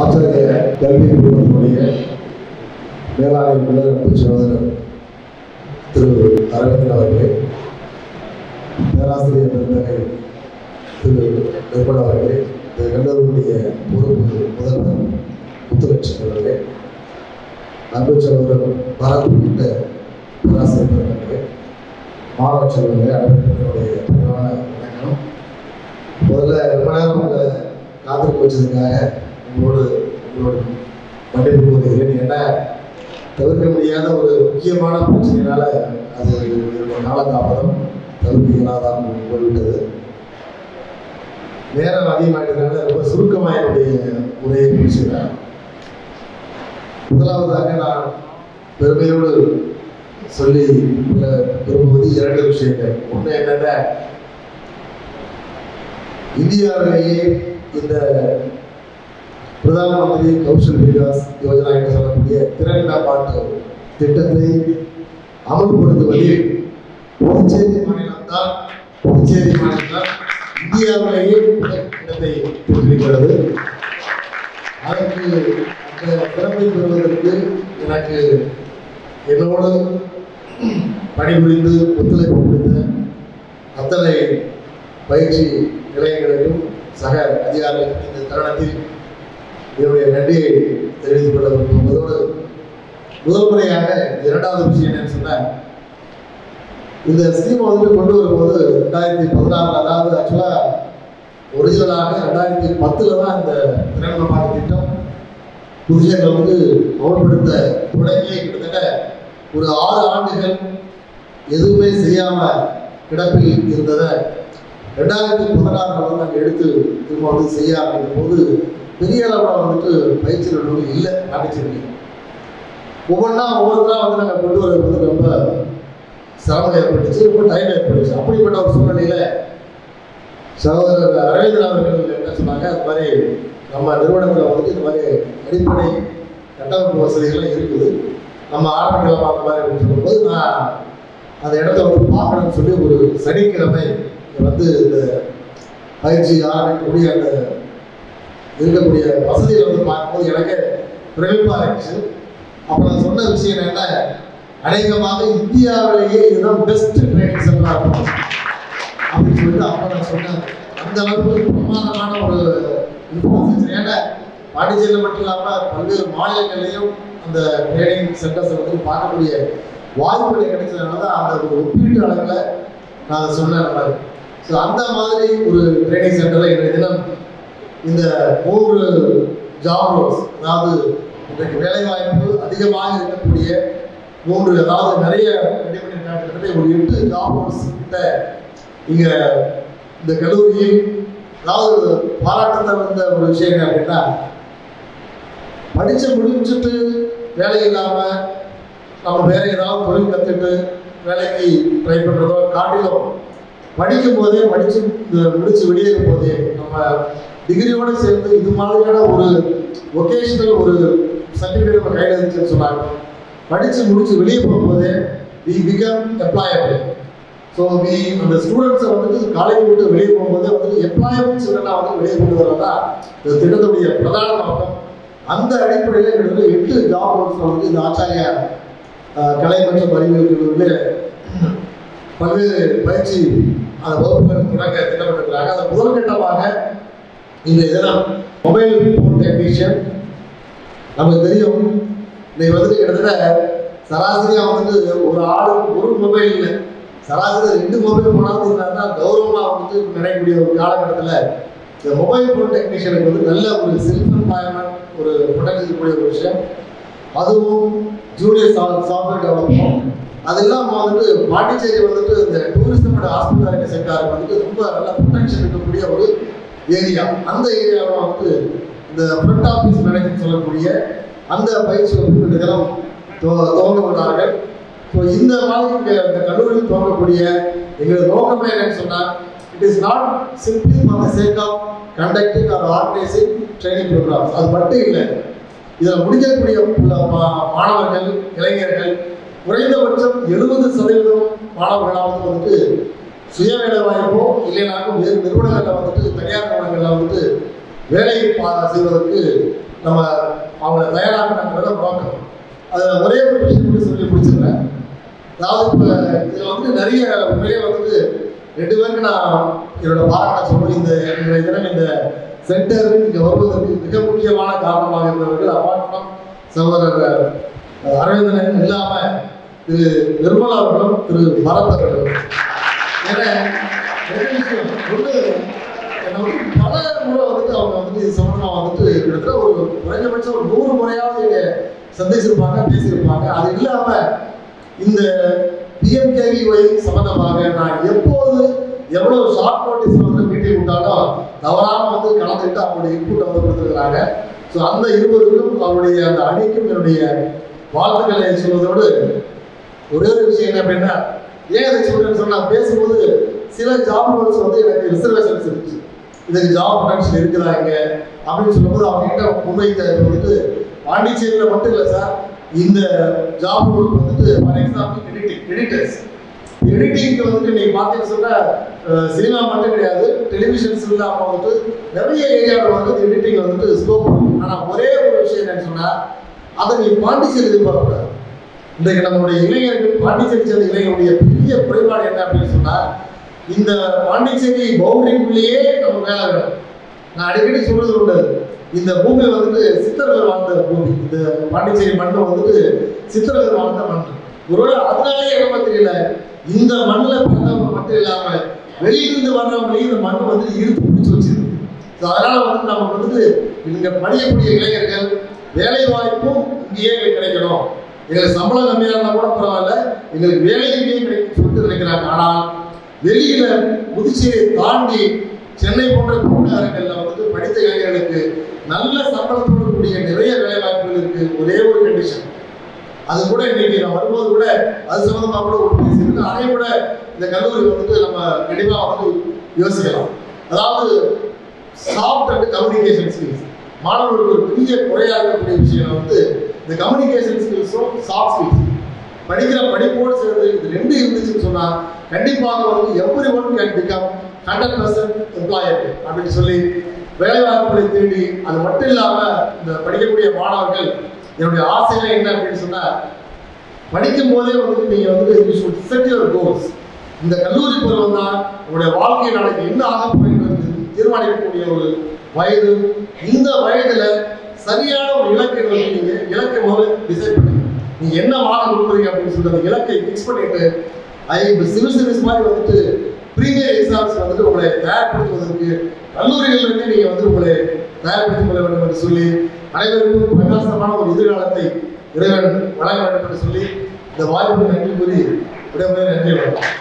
ஆசிரிய கல்வி நிறுவனத்தினுடைய மேலாண்மை நிலையமைப்பு சகோதரர் திரு அரவிந்தன் அவர்களே, பேராசிரியர் பெருந்தகை திரு நிர்மலா அவர்களே, இந்த கல்லூரியுடைய பொறுப்பு முதல்வர் முத்துலட்சுமி அவர்களே, அன்பு சகோதரர் பரத் உள்ளிட்ட பேராசிரியர் பெருந்தகை, மாணவ செல்வர்களே, அனைவருடைய பணிவான வணக்கம். முதல்ல ரொம்ப நேரம் காத்திருப்பு வச்சதுக்காக உங்களோட மன்னிப்பு கோருகிறேன். என்ன தவிர்க்க முடியாத ஒரு முக்கியமான பிரச்சனையினால அது என்னுடைய காலதாமதம் தவிர்க்கலாம் போய்விட்டது. நேரம் அதிகமாகிட்டதுனால ரொம்ப சுருக்கமாக என்னுடைய உரையை முடிச்சுக்கிறேன். முதலாவதாக நான் பெருமையோடு சொல்லி விரும்புவது இரண்டு விஷயங்கள். ஒன்று என்னென்ன, இந்தியாவிலேயே இந்த பிரதான் மந்திரி கௌஷல் விகாஸ் யோஜனா என்று சொல்லக்கூடிய திறன் மேம்பாட்டு திட்டத்தை அமல்படுத்துவதில் புதுச்சேரி மாநிலம்தான் இந்தியாவிலேயே இடத்தை பெற்றிருக்கிறது. அதற்கு அந்த திறமை பெறுவதற்கு எனக்கு என்னோடு பணிபுரிந்து ஒத்துழைப்பு கொடுத்த அத்தனை பயிற்சி நிலையங்களுக்கும் சக அதிகாரிகளுக்கும் இந்த தருணத்தில் என்னுடைய நன்றியை தெரிவித்துக் கொள்ள விரும்புவதோடு, முதல் முறையாக இரண்டாவது விஷயம் என்னன்னு சொன்னால், இந்த ஸ்கீம் கொண்டு வரும்போது 2016, அதாவது ஆக்சுவலாக ஒரிஜினலாக 2010 தான் இந்த திறன் மேம்பாட்டு திட்டம் புதுச்சேரியில் அமல்படுத்த தொடங்கி கிட்டத்தட்ட ஒரு 6 ஆண்டுகள் எதுவுமே செய்யாமல் கிடப்பில் இருந்ததை 2016 நாங்கள் எடுத்து திரும்ப செய்ய ஆரம்பிக்கும் போது பெரிய அளவில் பயிற்சி நிறுவனம் இல்லை. பாண்டிச்சேரி ஒவ்வொருத்தராக நாங்கள் கொண்டு வருவது ரொம்ப சிரமம் ஏற்பட்டுச்சு, ரொம்ப டைம் ஏற்பட்டுச்சு. அப்படிப்பட்ட ஒரு சூழ்நிலையில் சகோதரர் அரவிந்தன் அவர்கள் என்ன சொன்னாங்க, அது மாதிரி நம்ம நிறுவனத்தில் இந்த மாதிரி அடிப்படை கட்டமைப்பு வசதிகள்லாம் இருக்குது, நம்ம ஆரம்பிக்கலாம் அந்த மாதிரி அப்படின்னு சொல்லும்போது, நான் அந்த இடத்த பார்க்கணும்னு சொல்லி ஒரு சனிக்கிழமை இந்த பயிற்சி ஆரம்பிக்கக்கூடிய அந்த இருக்கக்கூடிய வசதிகளை பார்க்கும்போது எனக்கு பிரமிப்பாக இருந்துச்சு. அப்போ நான் சொன்ன விஷயம் என்ன, அநேகமாக இந்தியாவிலேயே இதுதான் பெஸ்ட் ட்ரைனிங் சென்டராக இருக்கும் அப்படின்னு சொல்லிட்டு அப்போ நான் சொன்னேன். அந்த அளவுக்கு பிரமாதமான ஒரு இன்ஃப்ராஸ்ட்ரக்சர். ஏன்னா பாண்டிச்சேரியில் மட்டும் இல்லாமல் பல்வேறு மாநிலங்கள்லையும் அந்த ட்ரைனிங் சென்டர்ஸை பார்க்கக்கூடிய வாய்ப்புகளை கிடைச்சதுனால தான் அந்த ஒரு ஒப்பீட்டு அளவில் நான் அதை சொன்னேன் மாதிரி. ஸோ அந்த மாதிரி ஒரு ட்ரைனிங் சென்டரில் இன்றைய தினம் இந்த 3 ஜாப் ரோல்ஸ், அதாவது இன்றைக்கு வேலைவாய்ப்பு அதிகமாக இருக்கக்கூடிய 3, அதாவது நிறைய ரெடிமேட் கிட்டத்தட்ட ஒரு 8 ஜாப் ரோல்ஸ் கிட்ட இங்கே இந்த கல்லூரியில், அதாவது பாராட்டத்தை வந்த ஒரு விஷயம் என்ன அப்படின்னா, படித்து முடிச்சுட்டு வேலை இல்லாமல் நம்ம வேற ஏதாவது தொழில் கற்றுட்டு வேலைக்கு ட்ரை பண்ணுறதோ காட்டிலும் படிக்கும் போதே முடிச்சு வெளியேறும் போதே நம்ம டிகிரியோடு சேர்ந்து இது மாதிரியான ஒரு வொகேஷனல் ஒரு சர்டிஃபிகேட் நம்ம கையில் இருந்துச்சுன்னு சொன்னாங்க. படித்து முடிச்சு வெளியே போகும்போதே வி பிகம் எம்ப்ளாயபிள். ஸோ அந்த ஸ்டூடெண்ட்ஸை காலேஜ் விட்டு வெளியே போகும்போதே எம்ப்ளாயபிள் ஸ்டூடெண்டாக வெளியே கொண்டு வரதா இந்த திட்டத்துடைய பிரதான நோக்கம். அந்த அடிப்படையில் கிட்டத்தட்ட 8 ஜாப் ரோல்ஸ் இந்த ஆச்சாரியா கலை மற்றும் அறிவியல் கல்லூரியில் பல்வேறு பயிற்சி அந்த வகுப்புகள் தொடங்க திட்டமிட்டிருக்கிறாங்க. அது முதல் கட்டமாக இந்த தினம் மொபைல் ஃபோன் டெக்னீஷியன். நமக்கு தெரியும், இன்னைக்கு கிட்டத்தட்ட சராசரியாக ஒரு ஆளுக்கு ஒரு மொபைல் இல்லை, சராசரி 2 மொபைல் போனாலும் இருந்தாங்கன்னா கௌரவமாக நினைக்கக்கூடிய ஒரு காலகட்டத்தில் இந்த மொபைல் ஃபோன் டெக்னீஷியனுக்கு நல்ல ஒரு செல்ஃப் எம்ப்ளாய்மெண்ட் ஒரு ப்ரொடெக்ட் இருக்கக்கூடிய ஒரு விஷயம். அதுவும் ஜூனியர் சாஃப்ட்வேர் டெவலப்மெண்ட். அது இல்லாமல் பாண்டிச்சேரி இந்த டூரிசம் அண்ட் ஹாஸ்பிட்டாலிட்டி செக்டாருக்கு ரொம்ப நல்ல ப்ரொடெக்ஷன் இருக்கக்கூடிய ஒரு ஏரியா. அந்த ஏரியாவில் இந்த ஃப்ரண்ட் ஆஃபீஸ் மேனேஜ்மெண்ட் சொல்லக்கூடிய அந்த பயிற்சி வகுப்பு தினம் துவங்க விட்டார்கள். ஸோ இந்த மாதிரி இந்த கல்லூரியில் துவங்கக்கூடிய எங்களது நோக்கமே என்னன்னு சொன்னால், it is not simply for the sake of conducting or organising training programmes. அது மட்டும் இல்லை, இதில் முடிக்கக்கூடிய மாணவர்கள் இளைஞர்கள் குறைந்தபட்சம் 70% மாணவர்களாவது சுய வேலை வாய்ப்போ இல்லைனாலும் வேறு நிறுவனங்களில் தனியார் நிறுவனங்களில் வேலை செய்வதற்கு நம்ம அவங்கள தயாராகினாங்கிறத நோக்கம். அதை ஒரே ஒரு விஷயம் மட்டும் சொல்லி முடிச்சிடுறேன். அதாவது இப்போ இதில் வந்து நிறைய உண்மையே வந்து 2 பேருக்கு நான் என்னோட பாராட்ட சொல்லுவேன். இந்த தினம் இந்த சென்டர் இங்கே வருவதற்கு மிக முக்கியமான காரணமாக இருந்தவர்கள் அப்பாட்டம் சகோதரர் அரவிந்தன் இல்லாமல் திரு நிர்மலா அவர்களும் திரு பரத் அவர்களும். ஏன்னா பல முறை வந்துட்டு அவங்க வந்துட்டு இது சம்பந்தமாக வந்துட்டு கிட்டத்தட்ட ஒரு குறைஞ்சபட்சம் ஒரு 100 முறையாவது சந்திச்சிருப்பாங்க, பேசியிருப்பாங்க. அது இல்லாமல் இந்த PMKVY சம்பந்தமாக நான் எப்போது எவ்வளவு ஷார்ட் நோட்டீஸ் வந்து மீட்டிங் விட்டாலும் தவறாமல் வந்து கலந்துட்டு அவங்களுடைய இன்புட் வந்து கொடுத்துருக்குறாங்க. ஸோ அந்த இருவருக்கும் அவருடைய அந்த அணிக்கும் என்னுடைய வாழ்த்துக்களை சொல்வதோடு ஒரே ஒரு விஷயம் என்ன அப்படின்னா, ஏன் அதை சொல்றேன்னு சொன்னா, பேசும்போது சில ஜாப் ரோல்ஸ் வந்து எனக்கு ரிசர்வேஷன்ஸ் இருந்துச்சு. இதுக்கு ஜாப் பொட்டன்ஷியல் இருக்குதாங்க அப்படின்னு சொல்லும்போது அவங்க கிட்ட முன்வைக்க வந்துட்டு பாண்டிச்சேரியில் மட்டும் இல்லை சார், இந்த ஜாப் ரோல் வந்துட்டு ஃபார் எக்ஸாம்பிள் எடிட்டர்ஸ் எடிட்டிங்க்கு வந்துட்டு நீங்கள் பார்த்தீங்கன்னு சொன்னால் சினிமா மட்டும் கிடையாது, டெலிவிஷன்ஸ் இல்லாமல் வந்துட்டு நிறைய ஏரியாவில் வந்து எடிட்டிங் வந்துட்டு ஸ்கோப் இருக்கும். ஆனால் ஒரே ஒரு விஷயம் என்னன்னு சொன்னால், அதை நீங்கள் பாண்டிச்சேரி எதிர்பார்க்கக்கூடாது. இன்றைக்கு நம்மளுடைய இளைஞர்கள், பாண்டிச்சேரி சேர்ந்த இளைஞருடைய பெரிய குறைபாடு என்ன அப்படின்னு சொன்னால், இந்த பாண்டிச்சேரி பவுண்டரிக்குள்ளேயே நம்ம வேலை வேணும். நான் அடிக்கடி சொல்றது உண்டு, இந்த பூமி வந்துட்டு சித்தர்கள் வாழ்ந்த பூமி, இந்த பாண்டிச்சேரி மண்ணை வந்துட்டு சித்தர்கள் வாழ்ந்த மண். ஒருவேளை அதனாலேயே என்ன தெரியல, இந்த மண்ணில் பிறந்தவங்க மட்டும் இல்லாம வெளியிருந்து வர்றவங்களையும் இந்த மண் வந்து ஈர்த்து பிடிச்சி வச்சிருக்கு. அதனால வந்து நமக்கு வந்துட்டு இங்க படிக்கக்கூடிய இளைஞர்கள் வேலை வாய்ப்பும் இங்கேயே கிடைக்கணும், எங்களுக்கு சம்பளம் கம்மியாக இருந்தால் கூட பரவாயில்ல, எங்களுக்கு வேலை இங்கேயே கிடைக்கும் சொல்லிட்டு நினைக்கிறாங்க. ஆனால் வெளியில புதுச்சேரியை தாண்டி சென்னை போன்ற நகரங்கள்ல வந்துட்டு படித்த இளைஞர்களுக்கு நல்ல சம்பளத்தோடு கூடிய நிறைய வேலை வாய்ப்புகள் இருக்கு. ஒரே ஒரு கண்டிஷன், அது கூட இன்னைக்கு நான் வரும்போது கூட அது சம்பந்தமா கூட ஒரு பேசியிருக்கு. அதே கூட இந்த கல்லூரி வந்துட்டு நம்ம கண்டிப்பா வந்து யோசிக்கலாம். அதாவது சாஃப்ட் அண்ட் கம்யூனிகேஷன் ஸ்கில்ஸ் மாணவர்களுக்கு ஒரு பெரிய குறையா இருக்கக்கூடிய விஷயம் வந்து இந்த கம்யூனிகேஷன் ஸ்கில்ஸும் சாஃப்ட் ஸ்கில்ஸ். படிக்கிற படிப்போடு சேர்ந்து இது 2 இருந்துச்சுன்னு சொன்னா கண்டிப்பாக வந்து every one can become 100% employer அப்படின்னு சொல்லி வேலை வாய்ப்புகளை தேடி, அது மட்டும் இல்லாம இந்த படிக்கக்கூடிய மாணவர்கள் என்னுடைய ஆசையில என்ன அப்படின்னு சொன்னா, படிக்கும் போதே வந்து நீங்க வந்து you should set your goals. இந்த கல்லூரி பருவம் தான் உங்களுடைய வாழ்க்கை நாளைக்கு என்ன ஆக போகிறது தீர்மானிக்கக்கூடிய ஒரு வயது. இந்த வயதுல சரியான ஒரு இலக்கை வந்து நீங்க இலக்கை முதல்ல டிசைட் பண்ணுங்க. நீங்க என்ன வாங்க விரும்புறீங்க அப்படின்னு சொல்லிட்டு அந்த இலக்கை ஃபிக்ஸ் பண்ணிட்டு சிவில் சர்வீஸ் மாதிரி வந்துட்டு ப்ரீமியர் எக்ஸாம்ஸ் வந்துட்டு உங்களை தயார்படுத்துவதற்கு கல்லூரிகளிலிருந்து நீங்க வந்து உங்களை தயார்படுத்திக் கொள்ள வேண்டும் என்று சொல்லி அனைவருக்கும் பிரகாசமான ஒரு எதிர்காலத்தை இறைவன் வழங்க வேண்டும் என்று சொல்லி இந்த வாய்ப்புக்கு நன்றி கூறி விடைபெறுகிறேன். நன்றி வணக்கம்.